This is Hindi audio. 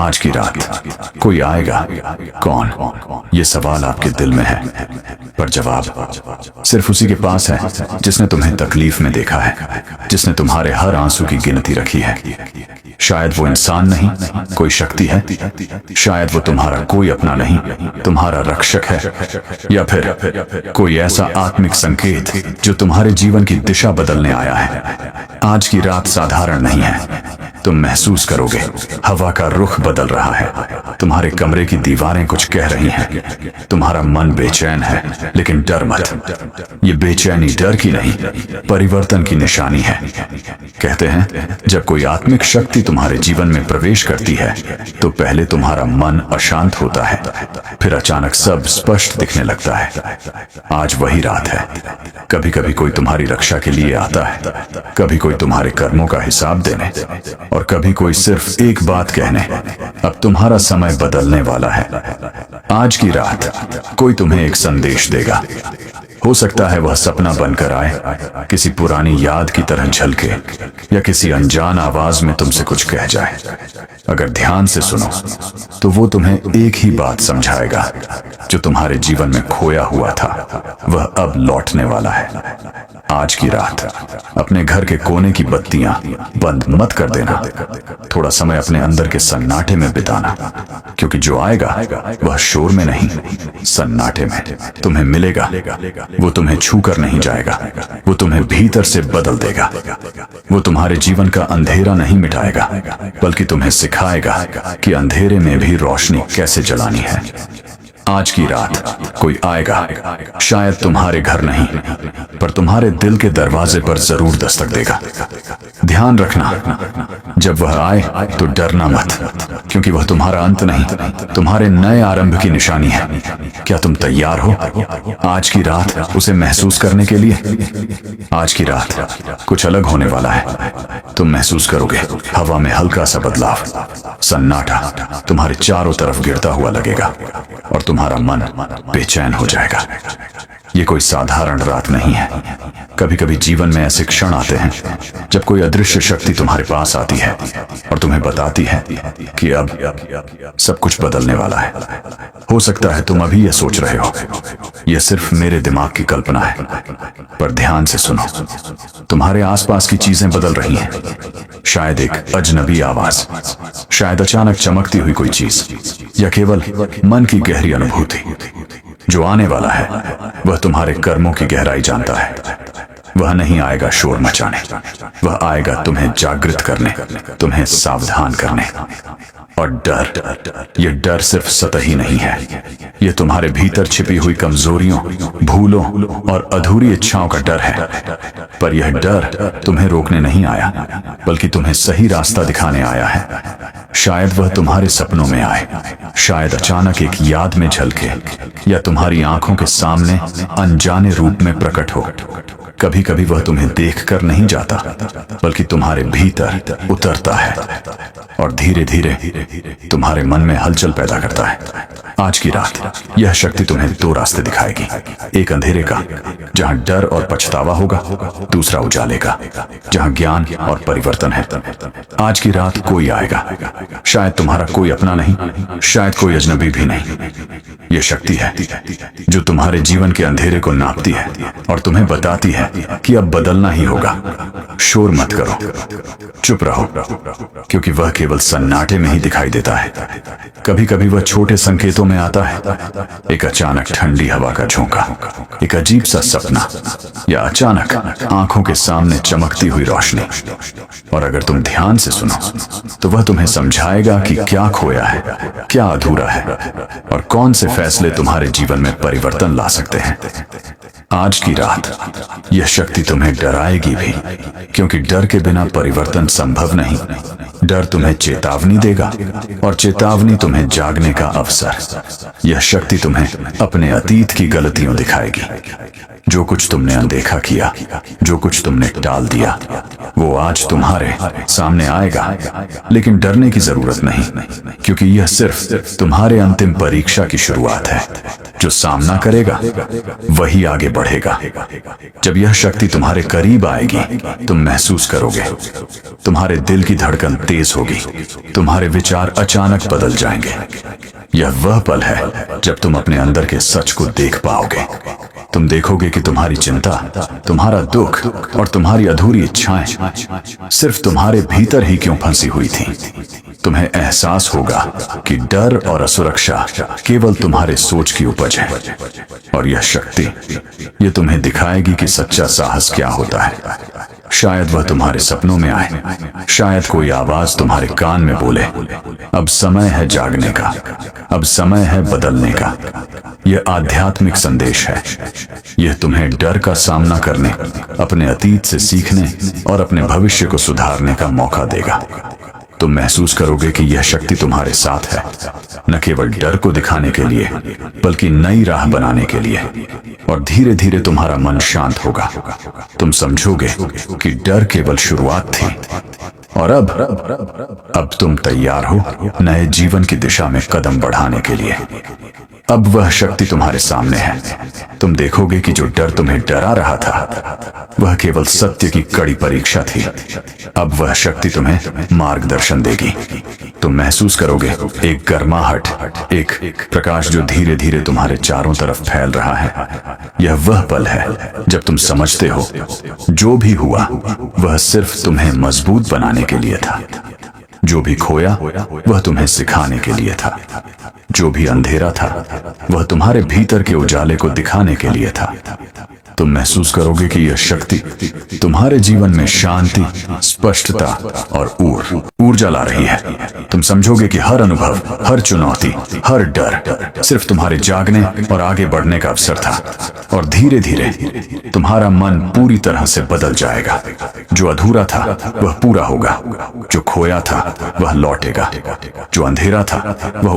आज की रात कोई आएगा, कौन? ये सवाल आपके दिल में है, पर जवाब सिर्फ उसी के पास है जिसने तुम्हें तकलीफ में देखा है, जिसने तुम्हारे हर आंसू की गिनती रखी है। शायद वो इंसान नहीं, कोई शक्ति है। शायद वो तुम्हारा कोई अपना नहीं, तुम्हारा रक्षक है। या फिर कोई ऐसा आत्मिक संकेत जो तुम्हारे जीवन की दिशा बदलने आया है। आज की रात साधारण नहीं है। तुम महसूस करोगे हवा का रुख बदल रहा है, तुम्हारे कमरे की दीवारें कुछ कह रही हैं, तुम्हारा मन बेचैन है। लेकिन डर मत, ये बेचैनी डर की नहीं, परिवर्तन की निशानी है। कहते हैं जब कोई आत्मिक शक्ति तुम्हारे जीवन में प्रवेश करती है तो पहले तुम्हारा मन अशांत होता है, फिर अचानक सब स्पष्ट दिखने लगता है। आज वही रात है। कभी कभी कोई तुम्हारी रक्षा के लिए आता है, कभी कोई तुम्हारे कर्मों का हिसाब देने, और कभी कोई सिर्फ एक बात कहने, अब तुम्हारा समय बदलने वाला है। आज की रात कोई तुम्हें एक संदेश देगा। हो सकता है वह सपना बनकर आए, किसी पुरानी याद की तरह झलके, या किसी अनजान आवाज में तुमसे कुछ कह जाए। अगर ध्यान से सुनो तो वो तुम्हें एक ही बात समझाएगा, जो तुम्हारे जीवन में खोया हुआ था वह अब लौटने वाला है। आज की रात अपने घर के कोने की बत्तियां बंद मत कर देना। थोड़ा समय अपने अंदर के सन्नाटे में बिताना, क्योंकि जो आएगा वह शोर में नहीं, सन्नाटे में तुम्हें मिलेगा। वो तुम्हें छू कर नहीं जाएगा, वो तुम्हें भीतर से बदल देगा। वो तुम्हारे जीवन का अंधेरा नहीं मिटाएगा, बल्कि तुम्हें सिखाएगा कि अंधेरे में भी रोशनी कैसे जलानी है। आज की रात कोई आएगा, शायद तुम्हारे घर नहीं, पर तुम्हारे दिल के दरवाजे पर जरूर दस्तक देगा। ध्यान रखना, जब वह आए तो डरना मत, क्योंकि वह तुम्हारा अंत नहीं, तुम्हारे नए आरंभ की निशानी है। क्या तुम तैयार हो आज की रात उसे महसूस करने के लिए? आज की रात कुछ अलग होने वाला है। तुम महसूस करोगे हवा में हल्का सा बदलाव, सन्नाटा तुम्हारे चारों तरफ गिरता हुआ लगेगा, और तुम्हारा मन बेचैन हो जाएगा। ये कोई साधारण रात नहीं है। कभी कभी जीवन में ऐसे क्षण आते हैं जब कोई अदृश्य शक्ति तुम्हारे पास आती है और तुम्हें बताती है कि अब सब कुछ बदलने वाला है। हो सकता है तुम अभी ये सोच रहे हो, यह सिर्फ मेरे दिमाग की कल्पना है, पर ध्यान से सुनो, तुम्हारे आसपास की चीजें बदल रही हैं। शायद एक अजनबी आवाज, शायद अचानक चमकती हुई कोई चीज, या केवल मन की गहरी अनुभूति। जो आने वाला है वह तुम्हारे कर्मों की गहराई जानता है। वह नहीं आएगा शोर मचाने, वह आएगा तुम्हें जागृत करने, तुम्हें सावधान करने। और डर, यह डर सिर्फ सतही नहीं है, यह तुम्हारे भीतर छिपी हुई कमजोरियों, भूलों और अधूरी इच्छाओं का डर है। पर यह डर तुम्हें रोकने नहीं आया, बल्कि तुम्हें सही रास्ता दिखाने आया है। शायद वह तुम्हारे सपनों में आए, शायद अचानक एक याद में झलके, या तुम्हारी आंखों के सामने अनजाने रूप में प्रकट हो। कभी कभी वह तुम्हें देखकर नहीं जाता, बल्कि तुम्हारे भीतर उतरता है और धीरे धीरे तुम्हारे मन में हलचल पैदा करता है। आज की रात यह शक्ति तुम्हें दो रास्ते दिखाएगी, एक अंधेरे का जहां डर और पछतावा होगा, दूसरा उजाले का जहां ज्ञान और परिवर्तन है। आज की रात कोई आएगा, शायद तुम्हारा कोई अपना नहीं, शायद कोई अजनबी भी नहीं। यह शक्ति है जो तुम्हारे जीवन के अंधेरे को नापती है और तुम्हें बताती है कि अब बदलना ही होगा। शोर मत करो, चुप रहो, क्योंकि वह केवल सन्नाटे में ही दिखाई देता है। कभी कभी वह छोटे संकेतों में आता है, एक अचानक ठंडी हवा का झोंका, एक अजीब सा सपना, या अचानक आंखों के सामने चमकती हुई रोशनी। और अगर तुम ध्यान से सुनो तो वह तुम्हें समझाएगा कि क्या खोया है, क्या अधूरा है, और कौन से फैसले तुम्हारे जीवन में परिवर्तन ला सकते हैं। आज की रात यह शक्ति तुम्हें डराएगी भी, क्योंकि डर के बिना परिवर्तन संभव नहीं। डर तुम्हें चेतावनी देगा, और चेतावनी तुम्हें जागने का अवसर। यह शक्ति तुम्हें अपने अतीत की गलतियों दिखाएगी, जो कुछ तुमने अनदेखा किया, जो कुछ तुमने टाल दिया, वो आज तुम्हारे सामने आएगा। लेकिन डरने की जरूरत नहीं, क्योंकि यह सिर्फ तुम्हारे अंतिम परीक्षा की शुरुआत है। जो सामना करेगा वही आगे बढ़ेगा। जब यह शक्ति तुम्हारे करीब आएगी, तुम महसूस करोगे तुम्हारे दिल की धड़कन तेज होगी, तुम्हारे विचार अचानक बदल जाएंगे। यह वह पल है जब तुम अपने अंदर के सच को देख पाओगे। तुम देखोगे कि तुम्हारी चिंता, तुम्हारा दुख और तुम्हारी अधूरी इच्छाएं सिर्फ तुम्हारे भीतर ही क्यों फंसी हुई थी। तुम्हें एहसास होगा कि डर और असुरक्षा केवल तुम्हारे सोच की उपज है। और यह शक्ति, यह तुम्हें दिखाएगी कि सच्चा साहस क्या होता है। शायद वह तुम्हारे सपनों में आए, शायद कोई आवाज तुम्हारे कान में बोले, अब समय है जागने का, अब समय है बदलने का। यह आध्यात्मिक संदेश है। यह तुम्हें डर का सामना करने, अपने अतीत से सीखने और अपने भविष्य को सुधारने का मौका देगा। तुम महसूस करोगे कि यह शक्ति तुम्हारे साथ है, न केवल डर को दिखाने के लिए, बल्कि नई राह बनाने के लिए। और धीरे धीरे तुम्हारा मन शांत होगा। तुम समझोगे कि डर केवल शुरुआत थी, और अब तुम तैयार हो नए जीवन की दिशा में कदम बढ़ाने के लिए। अब वह शक्ति तुम्हारे सामने है। तुम देखोगे कि जो डर तुम्हें डरा रहा था, वह केवल सत्य की कड़ी परीक्षा थी। अब वह शक्ति तुम्हें मार्गदर्शन देगी। तुम महसूस करोगे एक गर्माहट, एक प्रकाश जो धीरे धीरे तुम्हारे चारों तरफ फैल रहा है। यह वह पल है जब तुम समझते हो जो भी हुआ वह सिर्फ तुम्हें मजबूत बनाने के लिए था। जो भी खोया वह तुम्हें सिखाने के लिए था। जो भी अंधेरा था वह तुम्हारे भीतर के उजाले को दिखाने के लिए था। तुम महसूस करोगे कि यह शक्ति तुम्हारे जीवन में शांति, स्पष्टता और ऊर्जा ला रही है। तुम समझोगे कि हर अनुभव, हर चुनौती, हर डर सिर्फ तुम्हारे जागने और आगे बढ़ने का अवसर था। और धीरे धीरे तुम्हारा मन पूरी तरह से बदल जाएगा। जो अधूरा था वह पूरा होगा, जो खोया था वह लौटेगा, जो अंधेरा था वह